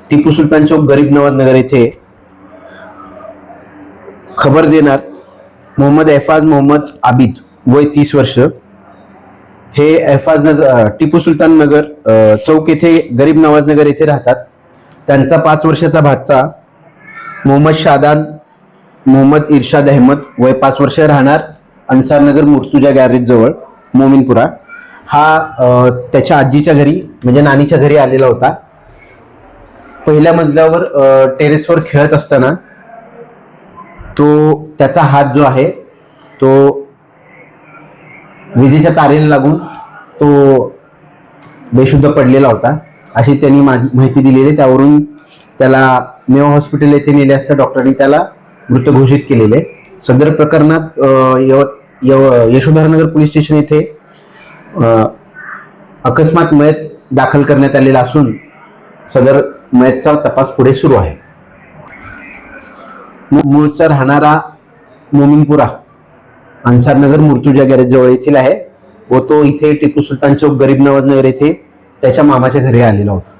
टिपू सुलतान चौक गरीब नवाज नगर येथे खबर देणार मोहम्मद एफाज मोहम्मद आबिद वय 30 वर्ष हे एफाज नगर टिपू सुलतान नगर चौक येथे गरीब नवाज नगर येथे राहतात. त्यांचा 5 वर्षाचा भाचा मोहम्मद शादान मोहम्मद इर्शाद अहमद वय 5 वर्ष राहणार अन्सार नगर मुर्तुजा गॅरेज जवळ मोमिनपुरा हा त्याच्या आजीच्या घरी म्हणजे नानीच्या घरी आलेला होता. पहिल्या मजल्यावर टेरेसवर खेळत असताना तो त्याचा हात जो आहे तो विजेच्या तारेला लागून तो बेशुद्ध पडलेला होता अशी त्यांनी माहिती दिलेली. त्यावरून त्याला मेवा हॉस्पिटल येथे नेले असता डॉक्टरांनी त्याला मृत घोषित केलेले. सदर प्रकरणात यशोधरनगर पोलीस स्टेशन येथे अकस्मात मयत दाखल करण्यात आलेला असून सदर मयतचा तपास पुढे सुरू आहे. मूळचा राहणारा मोमिनपुरा अन्सार नगर मुर्तुजा गॅरेज जवळ येथील आहे व तो इथे टिपू सुलतान चौक गरीब नवाज नगर येथे त्याच्या मामाच्या घरी आलेला होता.